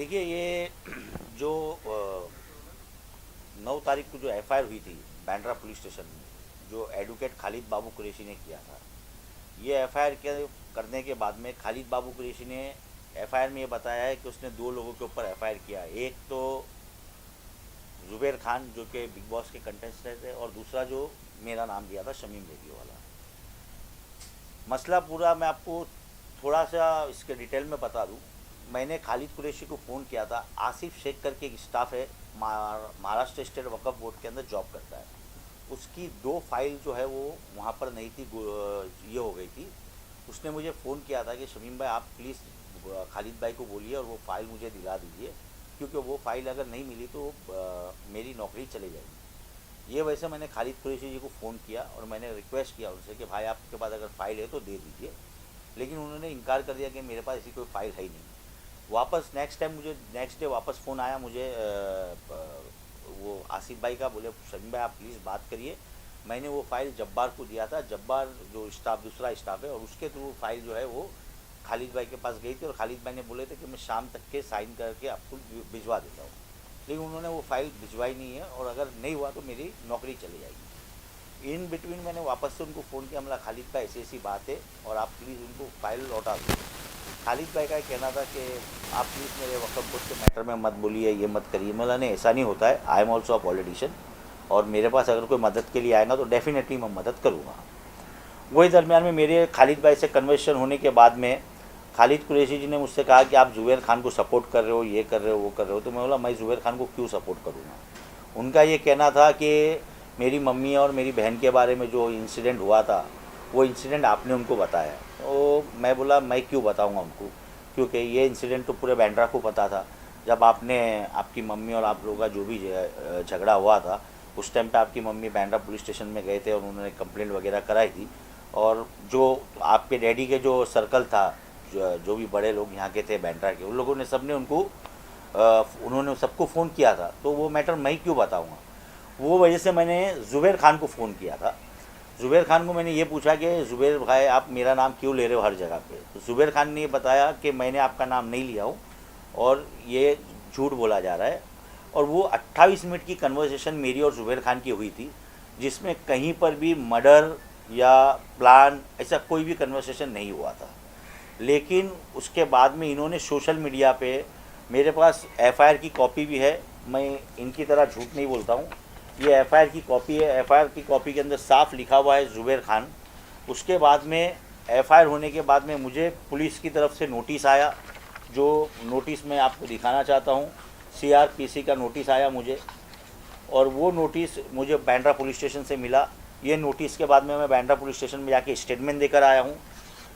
देखिए ये जो 9 तारीख को जो एफआईआर हुई थी बैंड्रा पुलिस स्टेशन में, जो एडवोकेट खालिद बाबू कुरैशी ने किया था, ये एफआईआर के करने के बाद में खालिद बाबू कुरैशी ने एफआईआर में ये बताया है कि उसने 2 लोगों के ऊपर एफआईआर किया है। एक तो जुबैर खान जो कि बिग बॉस के कंटेस्टेंट है, और दूसरा जो मेरा नाम दिया था शमीम रेडियो वाला। मसला पूरा मैं आपको थोड़ा सा इसके डिटेल में बता दूं। मैंने खालिद कुरैशी को फ़ोन किया था। आसिफ शेख करके एक स्टाफ है, महाराष्ट्र स्टेट वक्फ बोर्ड के अंदर जॉब करता है। उसकी 2 फाइल जो है वो वहाँ पर नहीं थी, ये हो गई थी। उसने मुझे फ़ोन किया था कि शमीम भाई आप प्लीज़ खालिद भाई को बोलिए और वो फ़ाइल मुझे दिला दीजिए, क्योंकि वो फ़ाइल अगर नहीं मिली तो मेरी नौकरी चली जाएगी। ये वैसे मैंने खालिद कुरैशी जी को फ़ोन किया और मैंने रिक्वेस्ट किया उनसे कि भाई आपके पास अगर फ़ाइल है तो दे दीजिए, लेकिन उन्होंने इनकार कर दिया कि मेरे पास ऐसी कोई फ़ाइल है ही नहीं। वापस नेक्स्ट डे वापस फ़ोन आया मुझे, वो आसिफ भाई का, बोले शमीम भाई आप प्लीज़ बात करिए। मैंने वो फ़ाइल जब्बार को दिया था। जब्बार जो स्टाफ दूसरा स्टाफ है, और उसके थ्रू फाइल जो है वो खालिद भाई के पास गई थी, और खालिद भाई ने बोले थे कि मैं शाम तक के साइन करके आपको भिजवा देता हूँ, लेकिन उन्होंने वो फ़ाइल भिजवाई नहीं है, और अगर नहीं हुआ तो मेरी नौकरी चली जाएगी। इन बिटवीन मैंने वापस से उनको फ़ोन किया, मतलब खालिद भाई ऐसी बात है और आप प्लीज़ उनको फ़ाइल लौटा दो। खालिद भाई का कहना था कि आप प्लीज़ मेरे वक्फ बोर्ड के मैटर में मत बोलिए, ये मत करिए। मतलब नहीं, ऐसा नहीं होता है। I am also a politician, और मेरे पास अगर कोई मदद के लिए आएगा तो डेफिनेटली मैं मदद करूँगा। वही दरमियान में मेरे खालिद भाई से कन्वर्सेशन होने के बाद में खालिद कुरैशी जी ने मुझसे कहा कि आप जुबैर खान को सपोर्ट कर रहे हो, ये कर रहे हो, वो कर रहे हो। तो मैं बोला मैं जुबैर खान को क्यों सपोर्ट करूँगा। उनका ये कहना था कि मेरी मम्मी और मेरी बहन के बारे में जो इंसिडेंट हुआ था, वो इंसिडेंट आपने उनको बताया। तो मैं बोला मैं क्यों बताऊँगा उनको, क्योंकि ये इंसिडेंट तो पूरे बैंड्रा को पता था। जब आपकी मम्मी और आप लोगों का जो भी झगड़ा हुआ था, उस टाइम पे आपकी मम्मी बैंड्रा पुलिस स्टेशन में गए थे और उन्होंने कंप्लेंट वगैरह कराई थी। और जो आपके डैडी के जो सर्कल था, जो भी बड़े लोग यहाँ के थे बैंड्रा के, उन लोगों ने सबने उन्होंने सबको फ़ोन किया था। तो वो मैटर मैं क्यों बताऊँगा। वो वजह से मैंने जुबैर खान को फ़ोन किया था। जुबैर खान को मैंने ये पूछा कि जुबैर भाई आप मेरा नाम क्यों ले रहे हो हर जगह पे। तो जुबैर खान ने ये बताया कि मैंने आपका नाम नहीं लिया हूँ और ये झूठ बोला जा रहा है। और वो 28 मिनट की कन्वर्सेशन मेरी और जुबैर खान की हुई थी, जिसमें कहीं पर भी मर्डर या प्लान ऐसा कोई भी कन्वर्सेशन नहीं हुआ था। लेकिन उसके बाद में इन्होंने सोशल मीडिया पे, मेरे पास एफआईआर की कॉपी भी है, मैं इनकी तरह झूठ नहीं बोलता हूँ, ये एफआईआर की कॉपी है। एफआईआर की कॉपी के अंदर साफ लिखा हुआ है जुबैर खान। उसके बाद में एफआईआर होने के बाद में मुझे पुलिस की तरफ से नोटिस आया, जो नोटिस मैं आपको दिखाना चाहता हूँ। सीआरपीसी का नोटिस आया मुझे, और वो नोटिस मुझे बैंड्रा पुलिस स्टेशन से मिला। ये नोटिस के बाद में मैं बैंड्रा पुलिस स्टेशन में जाके स्टेटमेंट देकर आया हूँ।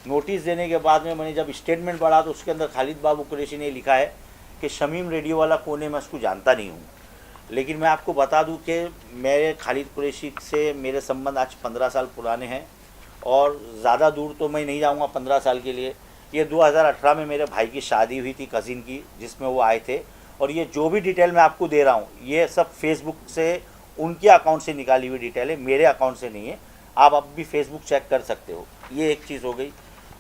नोटिस देने के बाद में मैंने जब स्टेटमेंट पढ़ा तो उसके अंदर खालिद बाबू कुरैशी ने लिखा है कि शमीम रेडियो वाला कौन है, मैं उसको जानता नहीं हूँ। लेकिन मैं आपको बता दूं कि मेरे खालिद कुरैशी से मेरे संबंध आज 15 साल पुराने हैं, और ज़्यादा दूर तो मैं नहीं जाऊंगा 15 साल के लिए। ये 2018 में मेरे भाई की शादी हुई थी कज़िन की, जिसमें वो आए थे। और ये जो भी डिटेल मैं आपको दे रहा हूँ, ये सब फेसबुक से उनके अकाउंट से निकाली हुई डिटेल है, मेरे अकाउंट से नहीं है। आप अब भी फेसबुक चेक कर सकते हो। ये एक चीज़ हो गई।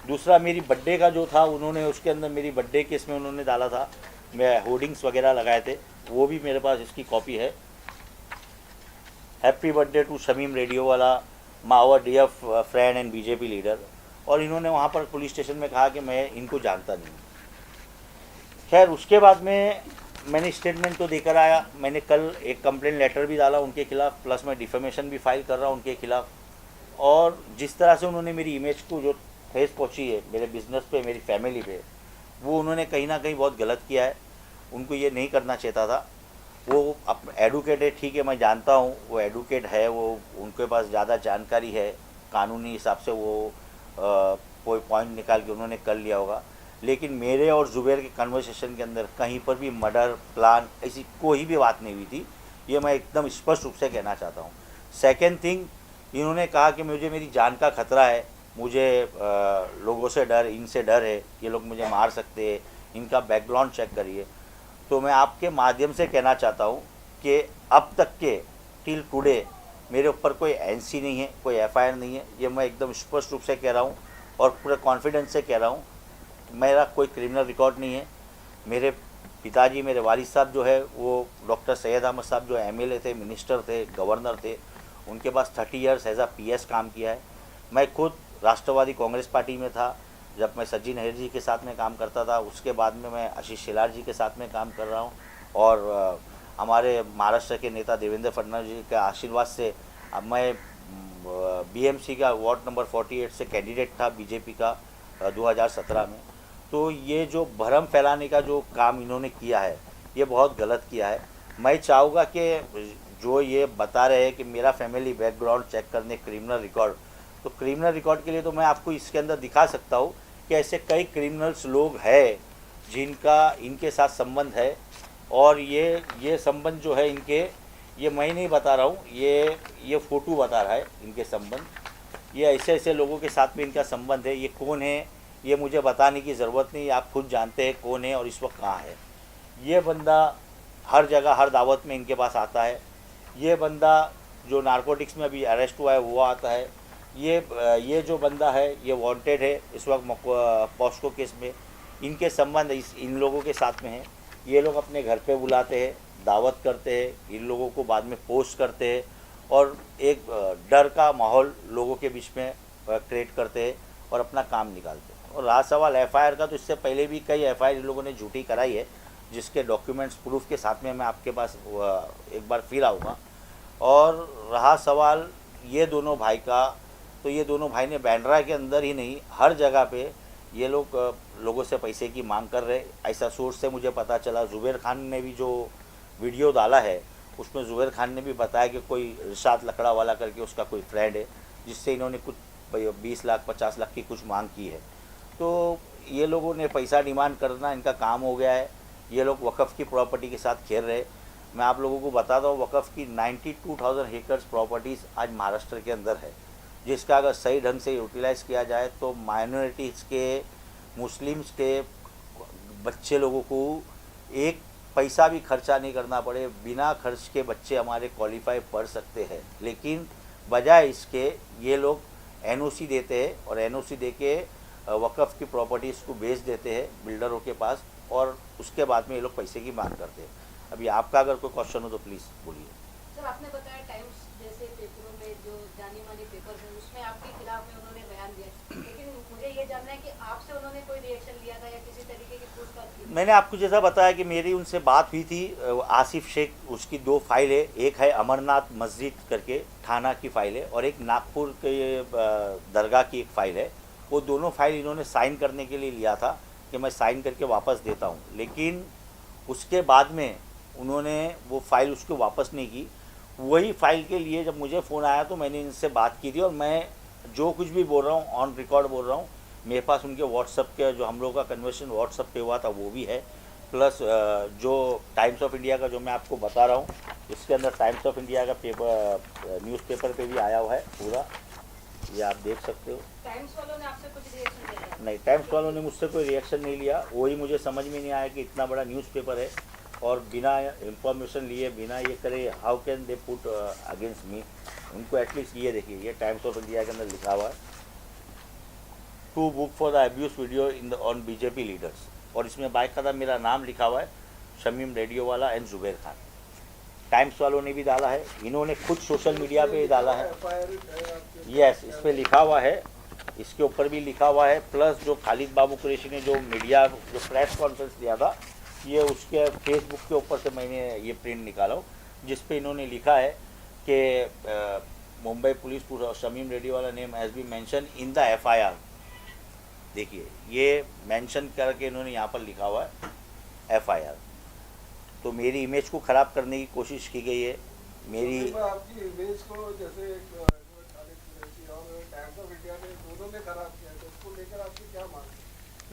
दूसरा, मेरी बर्थडे का जो था, उन्होंने उसके अंदर मेरी बर्थडे के इसमें उन्होंने डाला था, मैं होर्डिंग्स वगैरह लगाए थे, वो भी मेरे पास इसकी कॉपी है। Happy birthday to Shamim radio वाला, मावर dear friend and BJP leader. और इन्होंने वहाँ पर पुलिस स्टेशन में कहा कि मैं इनको जानता नहीं। खैर, उसके बाद में मैंने स्टेटमेंट तो देकर आया। मैंने कल एक कंप्लेंट लेटर भी डाला उनके खिलाफ़, प्लस मैं डिफेमेशन भी फाइल कर रहा हूँ उनके खिलाफ़। और जिस तरह से उन्होंने मेरी इमेज को जो ठेस पहुँची है मेरे बिज़नेस पे, मेरी फैमिली पे, वो उन्होंने कहीं ना कहीं बहुत गलत किया है। उनको ये नहीं करना चाहता था। वो एडवोकेट है, ठीक है, मैं जानता हूँ वो एडवोकेट है, वो उनके पास ज़्यादा जानकारी है, कानूनी हिसाब से वो कोई पॉइंट निकाल के उन्होंने कर लिया होगा। लेकिन मेरे और जुबैर के कन्वर्सेशन के अंदर कहीं पर भी मर्डर प्लान ऐसी कोई भी बात नहीं हुई थी। ये मैं एकदम स्पष्ट रूप से कहना चाहता हूँ। सेकेंड थिंग, इन्होंने कहा कि मुझे मेरी जान का खतरा है, मुझे लोगों से डर, इनसे डर है, ये लोग मुझे मार सकते हैं, इनका बैकग्राउंड चेक करिए। तो मैं आपके माध्यम से कहना चाहता हूँ कि अब तक के टिल टुडे मेरे ऊपर कोई एनसी नहीं है, कोई एफआईआर नहीं है। ये मैं एकदम स्पष्ट रूप से कह रहा हूँ और पूरे कॉन्फिडेंस से कह रहा हूँ। मेरा कोई क्रिमिनल रिकॉर्ड नहीं है। मेरे पिताजी मेरे वालिद साहब जो है वो डॉक्टर सैयद अहमद साहब जो एमएलए थे, मिनिस्टर थे, गवर्नर थे, उनके पास 30 ईयर्स एज अ पीएस काम किया है। मैं खुद राष्ट्रवादी कांग्रेस पार्टी में था जब मैं सचिन अहिर जी के साथ में काम करता था। उसके बाद में मैं आशीष शेलार जी के साथ में काम कर रहा हूँ और हमारे महाराष्ट्र के नेता देवेंद्र फडणवीस जी के आशीर्वाद से अब मैं बीएमसी का वार्ड नंबर 48 से कैंडिडेट था बीजेपी का 2017 में। तो ये जो भ्रम फैलाने का जो काम इन्होंने किया है ये बहुत गलत किया है। मैं चाहूँगा कि जो ये बता रहे हैं कि मेरा फैमिली बैकग्राउंड चेक करने क्रिमिनल रिकॉर्ड, तो क्रिमिनल रिकॉर्ड के लिए तो मैं आपको इसके अंदर दिखा सकता हूँ कि ऐसे कई क्रिमिनल्स लोग हैं जिनका इनके साथ संबंध है। और ये संबंध जो है इनके, ये मैं नहीं बता रहा हूँ, ये फ़ोटो बता रहा है इनके संबंध। ये ऐसे ऐसे लोगों के साथ में इनका संबंध है। ये कौन है ये मुझे बताने की ज़रूरत नहीं, आप खुद जानते हैं कौन है और इस वक्त कहाँ है। ये बंदा हर जगह हर दावत में इनके पास आता है। ये बंदा जो नारकोटिक्स में अभी अरेस्ट हुआ है वो आता है। ये जो बंदा है ये वांटेड है इस वक्त पॉस्को केस में। इनके संबंध इन लोगों के साथ में है। ये लोग अपने घर पे बुलाते हैं, दावत करते हैं, इन लोगों को बाद में पोस्ट करते हैं और एक डर का माहौल लोगों के बीच में क्रिएट करते हैं और अपना काम निकालते हैं। और रहा सवाल एफआईआर का, तो इससे पहले भी कई एफआईआर इन लोगों ने झूठी कराई है जिसके डॉक्यूमेंट्स प्रूफ के साथ में मैं आपके पास एक बार फिर आऊँगा। और रहा सवाल ये दोनों भाई का, तो ये दोनों भाई ने बैंड्रा के अंदर ही नहीं हर जगह पे ये लोग लोगों से पैसे की मांग कर रहे। ऐसा सोर्स से मुझे पता चला। जुबेर खान ने भी जो वीडियो डाला है उसमें जुबेर खान ने भी बताया कि कोई रिशाद लकड़ा वाला करके उसका कोई फ्रेंड है जिससे इन्होंने कुछ 20 लाख 50 लाख की कुछ मांग की है। तो ये लोगों ने पैसा डिमांड करना इनका काम हो गया है। ये लोग वक़्फ़ की प्रॉपर्टी के साथ खेल रहे। मैं आप लोगों को बताता हूँ वक़्फ़ की 92,000 एकड़ प्रॉपर्टीज़ आज महाराष्ट्र के अंदर है, जिसका अगर सही ढंग से यूटिलाइज़ किया जाए तो माइनॉरिटीज़ के, मुस्लिम्स के बच्चे लोगों को एक पैसा भी खर्चा नहीं करना पड़े, बिना खर्च के बच्चे हमारे क्वालिफाई पढ़ सकते हैं। लेकिन बजाय इसके ये लोग एनओसी देते हैं और एनओसी देके वक़्फ़ की प्रॉपर्टीज़ को बेच देते हैं बिल्डरों के पास और उसके बाद में ये लोग पैसे की मांग करते हैं। अभी आपका अगर कोई क्वेश्चन हो तो प्लीज़ बोलिए। सर, आपने बताया टाइम्स जैसे पेपरों में जो जाने माने पेपर हैं उसमें आपके खिलाफ में उन्होंने बयान दिया, लेकिन मुझे ये जानना है कि आपसे उन्होंने कोई रिएक्शन लिया था या किसी तरीके की पूछताछ की? मैंने आपको जैसा बताया कि मेरी उनसे बात हुई थी। आसिफ शेख, उसकी 2 फाइल है, एक है अमरनाथ मस्जिद करके थाना की फ़ाइल है और एक नागपुर के दरगाह की एक फ़ाइल है। वो दोनों फाइल इन्होंने साइन करने के लिए लिया था कि मैं साइन करके वापस देता हूँ, लेकिन उसके बाद में उन्होंने वो फ़ाइल उसको वापस नहीं की। वही फ़ाइल के लिए जब मुझे फ़ोन आया तो मैंने इनसे बात की थी और मैं जो कुछ भी बोल रहा हूँ ऑन रिकॉर्ड बोल रहा हूँ। मेरे पास उनके व्हाट्सअप के जो हम लोग का कन्वर्सेशन व्हाट्सअप पे हुआ था वो भी है, प्लस जो टाइम्स ऑफ इंडिया का जो मैं आपको बता रहा हूँ इसके अंदर टाइम्स ऑफ इंडिया का पेपर न्यूज़पेपर पे भी आया हुआ है पूरा, ये आप देख सकते हो। टाइम्स वालों ने आपसे कुछ रिएक्शन दिया? नहीं, टाइम्स वालों ने मुझसे कोई रिएक्शन नहीं लिया। वही मुझे समझ में नहीं आया कि इतना बड़ा न्यूज़पेपर है और बिना इंफॉर्मेशन लिए, बिना ये करे, how can they put against me. उनको एटलीस्ट ये देखिए, ये टाइम्स ऑफ इंडिया के अंदर लिखा हुआ है, to book for the abuse video in the on BJP leaders, और इसमें बाकायदा मेरा नाम लिखा हुआ है, शमीम रेडियो वाला एंड जुबेर खान। टाइम्स वालों ने भी डाला है, इन्होंने खुद सोशल मीडिया पे डाला है। यस, इस पर लिखा हुआ है, इसके ऊपर भी लिखा हुआ है। प्लस जो खालिद बाबू कुरैशी ने जो मीडिया जो प्रेस कॉन्फ्रेंस दिया था, ये उसके फेसबुक के ऊपर से मैंने ये प्रिंट निकाला हूँ, जिस पे इन्होंने लिखा है कि मुंबई पुलिस शमीम रेड्डी वाला name has be mention in the FIR. देखिए, ये मेंशन करके इन्होंने यहाँ पर लिखा हुआ है एफआईआर। तो मेरी इमेज को ख़राब करने की कोशिश की गई है। मेरी आपकी इमेज को जैसे और टाइम्स ऑफ इंडिया ने दोनों ने खराब किया, तो उसको लेकर आपकी क्या मांग है?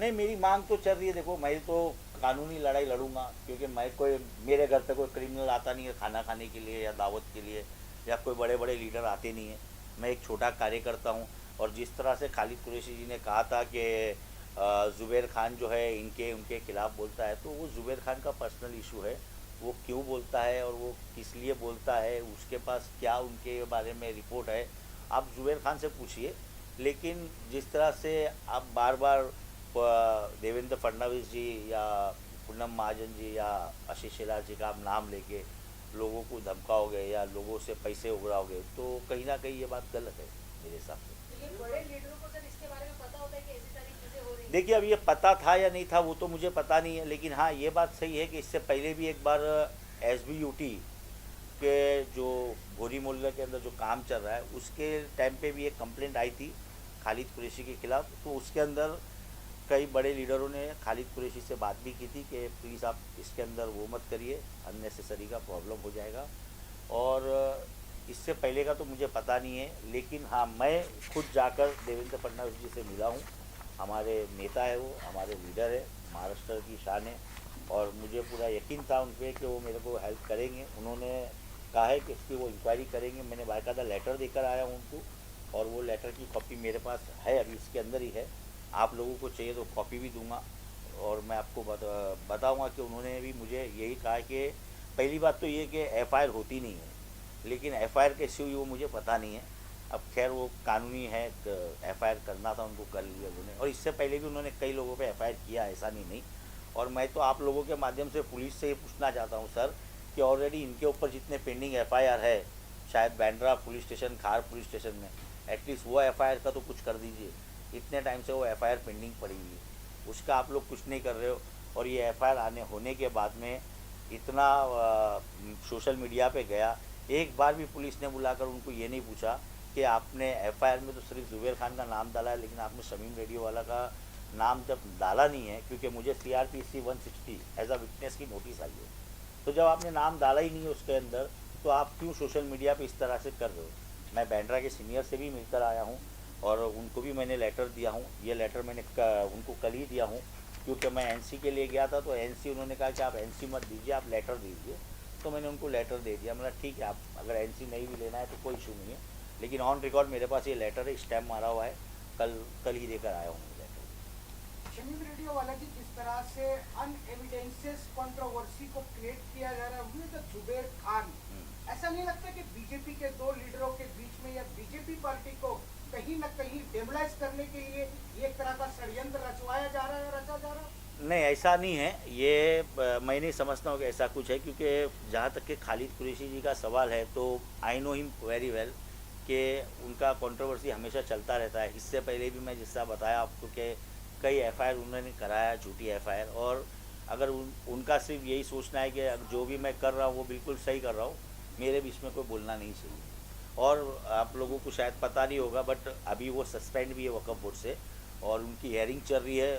नहीं, मेरी मांग तो चल रही है। देखो, मैं तो कानूनी लड़ाई लड़ूंगा, क्योंकि मैं कोई, मेरे घर पे कोई क्रिमिनल आता नहीं है खाना खाने के लिए या दावत के लिए, या कोई बड़े बड़े लीडर आते नहीं हैं। मैं एक छोटा कार्यकर्ता हूँ। और जिस तरह से खालिद कुरैशी जी ने कहा था कि जुबेर खान जो है उनके खिलाफ़ बोलता है, तो वो जुबेर खान का पर्सनल इशू है। वो क्यों बोलता है और वो किस लिए बोलता है, उसके पास क्या उनके बारे में रिपोर्ट है, आप जुबेर खान से पूछिए। लेकिन जिस तरह से आप बार बार देवेंद्र फडणवीस जी या पूनम महाजन जी या आशीष शेलार जी का आप नाम लेके लोगों को धमकाओगे या लोगों से पैसे उगराओगे तो कहीं ना कहीं ये बात गलत है मेरे हिसाब से। तो ये बड़े लीडरों को सर इसके बारे में पता होता है कि ऐसी सारी चीजें हो रही हैं? देखिए अब ये पता था या नहीं था वो तो मुझे पता नहीं है, लेकिन हाँ ये बात सही है कि इससे पहले भी एक बार SBUT के जो भोरी मोहल्ले के अंदर जो काम चल रहा है उसके टाइम पे भी एक कंप्लेंट आई थी खालिद कुरैशी के खिलाफ। तो उसके अंदर कई बड़े लीडरों ने खालिद कुरैशी से बात भी की थी कि प्लीज़ आप इसके अंदर वो मत करिए, अननेसेसरी का प्रॉब्लम हो जाएगा। और इससे पहले का तो मुझे पता नहीं है, लेकिन हाँ मैं खुद जाकर देवेंद्र फडणवीस जी से मिला हूँ। हमारे नेता है, वो हमारे लीडर है, महाराष्ट्र की शान है और मुझे पूरा यकीन था उन पर कि वो मेरे को हेल्प करेंगे। उन्होंने कहा है कि इसकी वो इंक्वायरी करेंगे। मैंने बाकायदा लेटर देकर आया हूँ उनको और वो लेटर की कॉपी मेरे पास है, अभी इसके अंदर ही है। आप लोगों को चाहिए तो कॉपी भी दूंगा और मैं आपको बताऊंगा कि उन्होंने भी मुझे यही कहा कि पहली बात तो ये कि FIR होती नहीं है, लेकिन FIR कैसी हुई वो मुझे पता नहीं है। अब खैर वो कानूनी है, FIR करना था उनको, कर लिया उन्होंने। और इससे पहले भी उन्होंने कई लोगों पे FIR किया, ऐसा नहीं। और मैं तो आप लोगों के माध्यम से पुलिस से ये पूछना चाहता हूँ सर कि ऑलरेडी इनके ऊपर जितने पेंडिंग FIR है, शायद बैंड्रा पुलिस स्टेशन, खार पुलिस स्टेशन में, एटलीस्ट वो FIR का तो कुछ कर दीजिए। इतने टाइम से वो FIR पेंडिंग पड़ी हुई है, उसका आप लोग कुछ नहीं कर रहे हो। और ये FIR होने के बाद में इतना सोशल मीडिया पे गया, एक बार भी पुलिस ने बुलाकर उनको ये नहीं पूछा कि आपने FIR में तो सिर्फ जुबेर खान का नाम डाला है, लेकिन आपने शमीम रेडियो वाला का नाम जब डाला नहीं है, क्योंकि मुझे CRPC 160 एज अ विटनेस की नोटिस आई है। तो जब आपने नाम डाला ही नहीं है उसके अंदर, तो आप क्यों सोशल मीडिया पे इस तरह से कर रहे हो। मैं बैंड्रा के सीनियर से भी मिलकर आया हूँ और उनको भी मैंने लेटर दिया हूँ। ये लेटर मैंने उनको कल ही दिया हूँ, क्योंकि मैं NC के लिए गया था तो NC उन्होंने कहा कि आप NC मत दीजिए, आप लेटर दीजिए। तो मैंने उनको लेटर दे दिया। मतलब ठीक है, आप अगर NC नहीं भी लेना है तो कोई इशू नहीं है, लेकिन ऑन रिकॉर्ड मेरे पास ये लेटर है, स्टैम्प मारा हुआ है, कल ही देकर आया हूँ लेटर। शमीम रेडियो वाला जी, जिस तरह से अनएविडेंसेस कंट्रोवर्सी को क्रिएट किया जा रहा है तो जुबेर खान, ऐसा नहीं लगता कि बीजेपी के दो लीडरों के बीच में या बीजेपी पार्टी को कहीं न कहीं डेमोलाइज करने के लिए एक तरह का षड्यंत्र रचवाया जा रहा है, रचा जा रहा है? नहीं, ऐसा नहीं है। ये मैं नहीं समझता हूँ कि ऐसा कुछ है, क्योंकि जहाँ तक कि खालिद कुरैशी जी का सवाल है तो I know him very well कि उनका कंट्रोवर्सी हमेशा चलता रहता है। इससे पहले भी मैं जिसका बताया आपको कि कई FIR उन्होंने कराया, झूठी FIR। और अगर उनका सिर्फ यही सोचना है कि जो भी मैं कर रहा हूँ वो बिल्कुल सही कर रहा हूँ, मेरे बीच में कोई बोलना नहीं चाहिए। और आप लोगों को शायद पता नहीं होगा, बट अभी वो सस्पेंड भी है वक्फ बोर्ड से और उनकी हियरिंग चल रही है।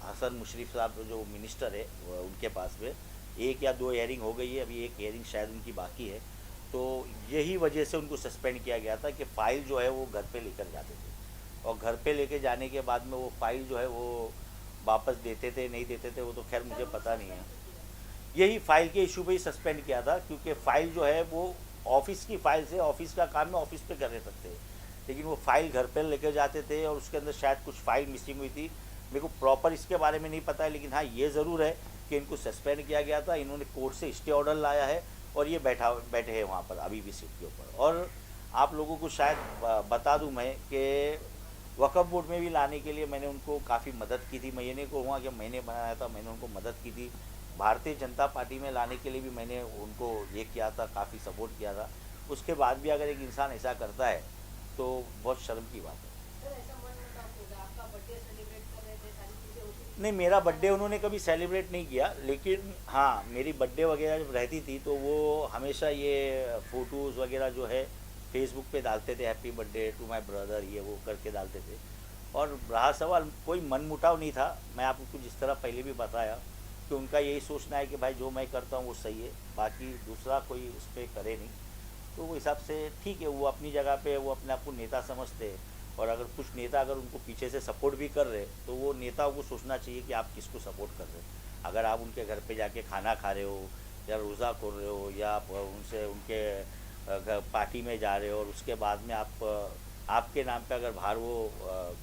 हसन मुशर्रफ साहब जो मिनिस्टर है उनके पास में 1 या 2 हियरिंग हो गई है, अभी एक हियरिंग शायद उनकी बाकी है। तो यही वजह से उनको सस्पेंड किया गया था कि फ़ाइल जो है वो घर पे लेकर जाते थे और घर पे लेके जाने के बाद में वो फाइल जो है वो वापस देते थे नहीं देते थे, वो तो खैर मुझे पता नहीं है। यही फाइल के इशू पे ही सस्पेंड किया था, क्योंकि फ़ाइल जो है वो ऑफिस की फ़ाइल से, ऑफिस का काम है ऑफिस पे कर रहे सकते हैं, लेकिन वो फाइल घर पे लेकर जाते थे और उसके अंदर शायद कुछ फाइल मिसिंग हुई थी। मेरे को प्रॉपर इसके बारे में नहीं पता है, लेकिन हाँ ये ज़रूर है कि इनको सस्पेंड किया गया था। इन्होंने कोर्ट से स्टे ऑर्डर लाया है और ये बैठे हैं वहाँ पर अभी भी सीट के ऊपर। और आप लोगों को शायद बता दूँ मैं कि वक्फ बोर्ड में भी लाने के लिए मैंने उनको काफ़ी मदद की थी। मैं ये नहीं कहूँगा कि मैंने बनाया था, मैंने उनको मदद की थी। भारतीय जनता पार्टी में लाने के लिए भी मैंने उनको ये किया था, काफ़ी सपोर्ट किया था। उसके बाद भी अगर एक इंसान ऐसा करता है तो बहुत शर्म की बात है। सर ऐसा मन में आप होगा, आपका बर्थडे सेलिब्रेट कर रहे थे, सारी चीज़ें होती थी। नहीं, मेरा बर्थडे उन्होंने कभी सेलिब्रेट नहीं किया, लेकिन हाँ मेरी बर्थडे वगैरह जब रहती थी तो वो हमेशा ये फ़ोटोज़ वगैरह जो है फेसबुक पे डालते थे, happy birthday to my brother, ये वो करके डालते थे। और रहा सवाल, कोई मनमुटाव नहीं था। मैं आपको जिस तरह पहले भी बताया कि उनका यही सोचना है कि भाई जो मैं करता हूँ वो सही है, बाकी दूसरा कोई उस पर करे नहीं। तो वो हिसाब से ठीक है, वो अपनी जगह पे वो अपने आप को नेता समझते हैं। और अगर कुछ नेता अगर उनको पीछे से सपोर्ट भी कर रहे तो वो नेताओं को सोचना चाहिए कि आप किसको सपोर्ट कर रहे हैं। अगर आप उनके घर पे जाके खाना खा रहे हो या रोज़ा खोल रहे हो या आप उनसे उनके पार्टी में जा रहे हो और उसके बाद में आपके नाम पे अगर बाहर वो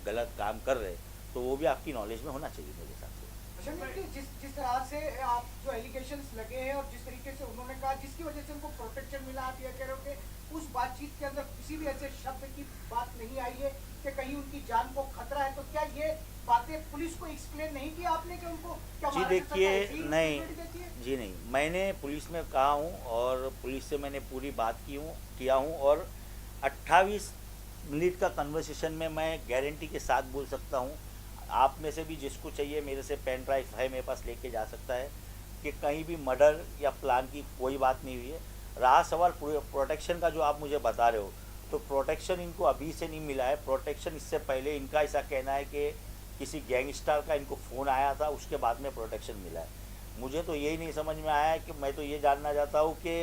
गलत काम कर रहे तो वो भी आपकी नॉलेज में होना चाहिए मेरे हिसाब से। शमीम जी, जिस तरह से आप जो एलिगेशंस लगे हैं और जिस तरीके से उन्होंने कहा जिसकी वजह से उनको प्रोटेक्शन मिला, आप ये कह रहे हो कि उस बातचीत के अंदर किसी भी ऐसे शब्द की बात नहीं आई है कि कहीं उनकी जान को खतरा है, तो क्या ये बातें पुलिस को एक्सप्लेन नहीं किया आपने कि उनको क्या जी महाराष्ट्र सरकार देखिए, ऐसी ही नहीं security देती है? जी नहीं, मैंने पुलिस में कहा हूँ और पुलिस से मैंने पूरी बात किया हूँ और 28 मिनट का कन्वर्सेशन में मैं गारंटी के साथ बोल सकता हूँ, आप में से भी जिसको चाहिए मेरे से पेन ड्राइव है मेरे पास, लेके जा सकता है कि कहीं भी मर्डर या प्लान की कोई बात नहीं हुई है। रहा सवाल प्रोटेक्शन का जो आप मुझे बता रहे हो, तो प्रोटेक्शन इनको अभी से नहीं मिला है। प्रोटेक्शन इससे पहले इनका ऐसा कहना है कि किसी गैंगस्टर का इनको फ़ोन आया था, उसके बाद में प्रोटेक्शन मिला है। मुझे तो यही नहीं समझ में आया है कि मैं तो ये जानना चाहता हूँ कि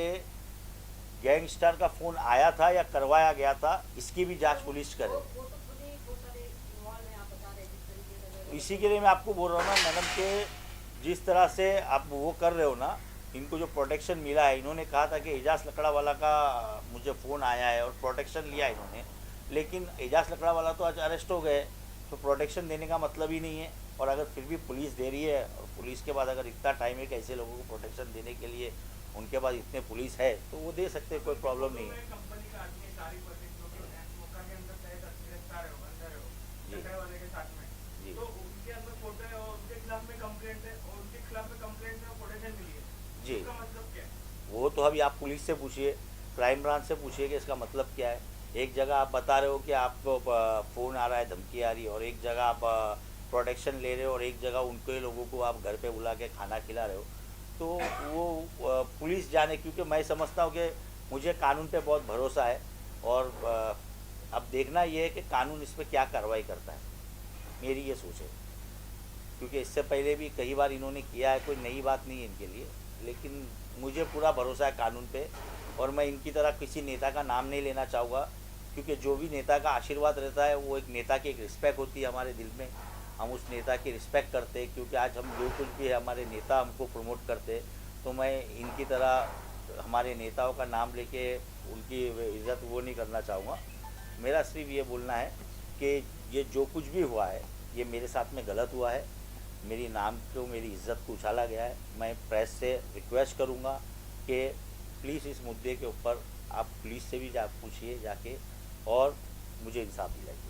गैंगस्टर का फ़ोन आया था या करवाया गया था, इसकी भी जांच पुलिस करे। वो तो खुद ही बहुत सारे इन्वॉल्व हैं, आप बता रहे हैं जिस तरीके से अगर- इसी के लिए मैं आपको बोल रहा हूँ ना मैडम कि जिस तरह से आप वो कर रहे हो ना, इनको जो प्रोटेक्शन मिला है, इन्होंने कहा था कि एजाज लकड़ा वाला का मुझे फ़ोन आया है और प्रोटेक्शन लिया इन्होंने, लेकिन एजाज लकड़ा वाला तो आज अरेस्ट हो गए, तो प्रोटेक्शन देने का मतलब ही नहीं है। और अगर फिर भी पुलिस दे रही है और पुलिस के बाद अगर इतना टाइम है कि ऐसे लोगों को प्रोटेक्शन देने के लिए उनके पास इतने पुलिस है, तो वो दे सकते हैं, कोई प्रॉब्लम नहीं है। कंपनी का आदमी सारी प्रोजेक्ट जो कि मौका के अंदर तय गिरफ्तार है, अंदर है, जी। लकड़े वाले के साथ में, जी। तो उनके अंदर फोटो है और उनके खिलाफ में कंप्लेंट है और उनके खिलाफ में कंप्लेंट में प्रोटेक्शन मिली है, जी। इसका मतलब क्या है? वो तो अभी आप पुलिस से पूछिए, क्राइम ब्रांच से पूछिए कि इसका मतलब क्या है। एक जगह आप बता रहे हो कि आपको फ़ोन आ रहा है, धमकी आ रही है, और एक जगह आप प्रोटेक्शन ले रहे हो, और एक जगह उनके लोगों को आप घर पे बुला के खाना खिला रहे हो। तो वो पुलिस जाने, क्योंकि मैं समझता हूँ कि मुझे कानून पे बहुत भरोसा है, और अब देखना ये है कि कानून इस पर क्या कार्रवाई करता है, मेरी ये सोच है। क्योंकि इससे पहले भी कई बार इन्होंने किया है, कोई नई बात नहीं है इनके लिए, लेकिन मुझे पूरा भरोसा है कानून पे। और मैं इनकी तरह किसी नेता का नाम नहीं लेना चाहूँगा, क्योंकि जो भी नेता का आशीर्वाद रहता है, वो एक नेता की एक रिस्पेक्ट होती है हमारे दिल में, हम उस नेता की रिस्पेक्ट करते हैं। क्योंकि आज हम जो कुछ भी है, हमारे नेता हमको प्रमोट करते हैं, तो मैं इनकी तरह हमारे नेताओं का नाम लेके उनकी इज़्ज़त वो नहीं करना चाहूँगा। मेरा सिर्फ ये बोलना है कि ये जो कुछ भी हुआ है, ये मेरे साथ में गलत हुआ है, मेरी नाम को, मेरी इज़्ज़त को उछाला गया है। मैं प्रेस से रिक्वेस्ट करूँगा कि प्लीज़ इस मुद्दे के ऊपर आप पुलिस से भी पूछिए जाके, और मुझे इंसाफ दिलाइए।